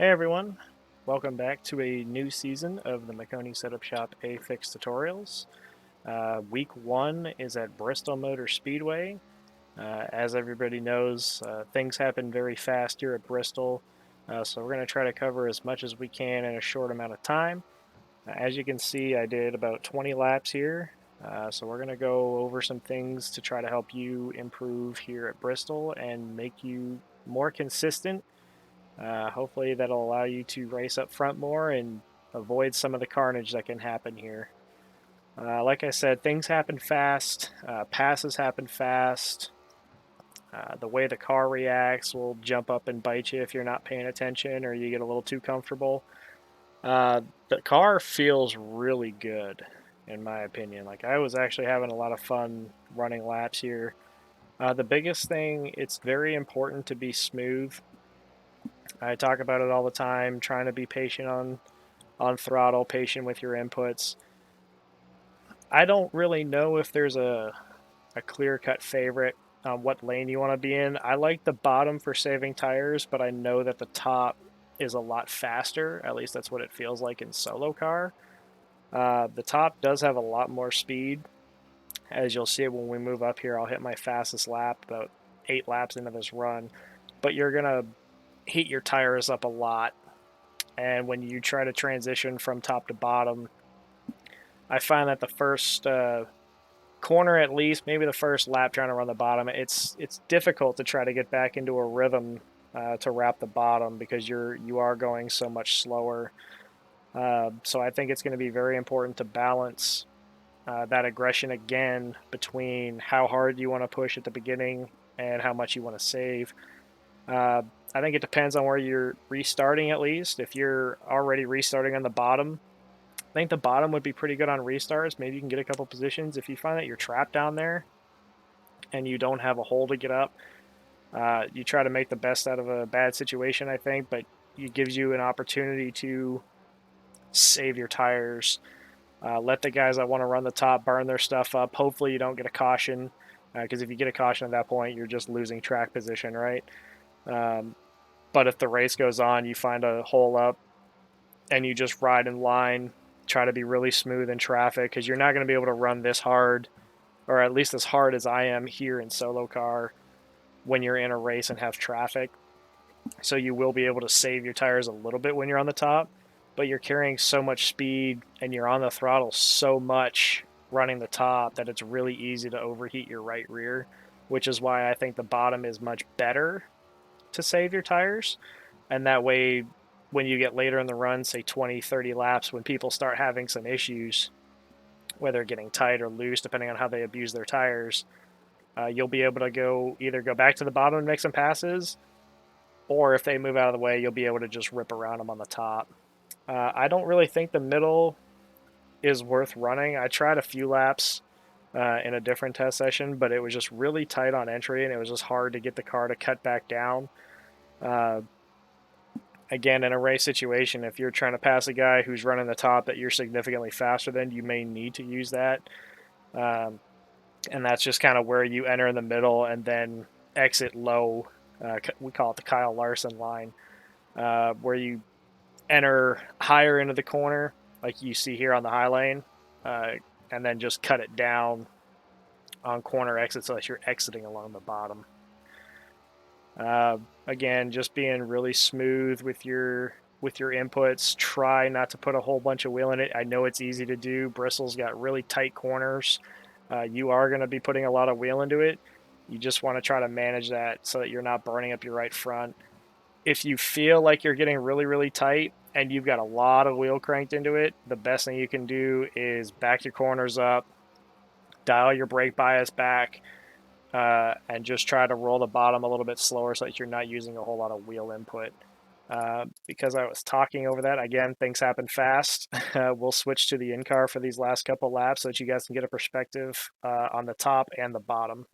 Hey everyone, welcome back to a new season of the Maconi Setup Shop A-Fix tutorials. Week 1 is at Bristol Motor Speedway. As everybody knows, things happen very fast here at Bristol, so we're going to try to cover as much as we can in a short amount of time. As you can see, I did about 20 laps here, so we're going to go over some things to try to help you improve here at Bristol and make you more consistent. Hopefully that'll allow you to race up front more and avoid some of the carnage that can happen here. Like I said, things happen fast, passes happen fast. The way the car reacts will jump up and bite you if you're not paying attention or you get a little too comfortable. The car feels really good, in my opinion. Like, I was actually having a lot of fun running laps here. The biggest thing, it's very important to be smooth. I talk about it all the time, trying to be patient on throttle, patient with your inputs. I don't really know if there's a clear-cut favorite on what lane you want to be in. I like the bottom for saving tires, but I know that the top is a lot faster. At least that's what it feels like in solo car. The top does have a lot more speed. As you'll see when we move up here, I'll hit my fastest lap about 8 laps into this run. But you're going to heat your tires up a lot. And when you try to transition from top to bottom, I find that the first corner, at least, maybe the first lap trying to run the bottom, it's difficult to try to get back into a rhythm to wrap the bottom because you are going so much slower. So I think it's going to be very important to balance that aggression again between how hard you want to push at the beginning and how much you want to save. I think it depends on where you're restarting, at least. If you're already restarting on the bottom, I think the bottom would be pretty good on restarts. Maybe you can get a couple positions. If you find that you're trapped down there and you don't have a hole to get up, you try to make the best out of a bad situation, I think, but it gives you an opportunity to save your tires. Let the guys that want to run the top burn their stuff up. Hopefully you don't get a caution, because if you get a caution at that point, you're just losing track position, right? But if the race goes on, you find a hole up, and you just ride in line, try to be really smooth in traffic, because you're not going to be able to run this hard, or at least as hard as I am here in solo car when you're in a race and have traffic. So you will be able to save your tires a little bit when you're on the top, but you're carrying so much speed and you're on the throttle so much running the top that it's really easy to overheat your right rear, which is why I think the bottom is much better to save your tires. And that way, when you get later in the run, say 20, 30 laps, when people start having some issues, whether getting tight or loose, depending on how they abuse their tires, you'll be able to either go back to the bottom and make some passes, or if they move out of the way, you'll be able to just rip around them on the top. I don't really think the middle is worth running. I tried a few laps in a different test session, but it was just really tight on entry, and it was just hard to get the car to cut back down. Again, in a race situation, if you're trying to pass a guy who's running the top that you're significantly faster than, you may need to use that. And that's just kind of where you enter in the middle and then exit low. We call it the Kyle Larson line, where you enter higher into the corner, like you see here on the high lane, and then just cut it down on corner exits so that you're exiting along the bottom. Again, just being really smooth with your inputs. Try not to put a whole bunch of wheel in it. I know it's easy to do. Bristol's got really tight corners. You are going to be putting a lot of wheel into it. You just want to try to manage that so that you're not burning up your right front. If you feel like you're getting really, really tight and you've got a lot of wheel cranked into it, the best thing you can do is back your corners up, dial your brake bias back, and just try to roll the bottom a little bit slower so that you're not using a whole lot of wheel input. Because I was talking over that, again, things happen fast. We'll switch to the in-car for these last couple laps so that you guys can get a perspective on the top and the bottom.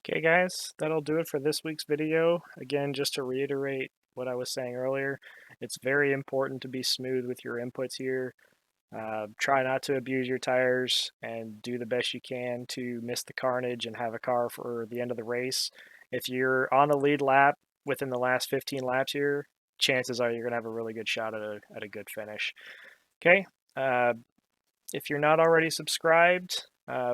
Okay, guys, that'll do it for this week's video. Again, just to reiterate what I was saying earlier, it's very important to be smooth with your inputs here. Try not to abuse your tires and do the best you can to miss the carnage and have a car for the end of the race. If you're on the lead lap within the last 15 laps here, chances are you're going to have a really good shot at a good finish. Okay, uh, if you're not already subscribed,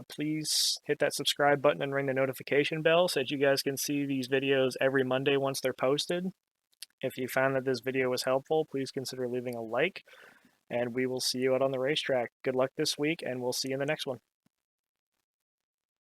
please hit that subscribe button and ring the notification bell so that you guys can see these videos every Monday once they're posted. If you found that this video was helpful, please consider leaving a like, and we will see you out on the racetrack. Good luck this week, and we'll see you in the next one.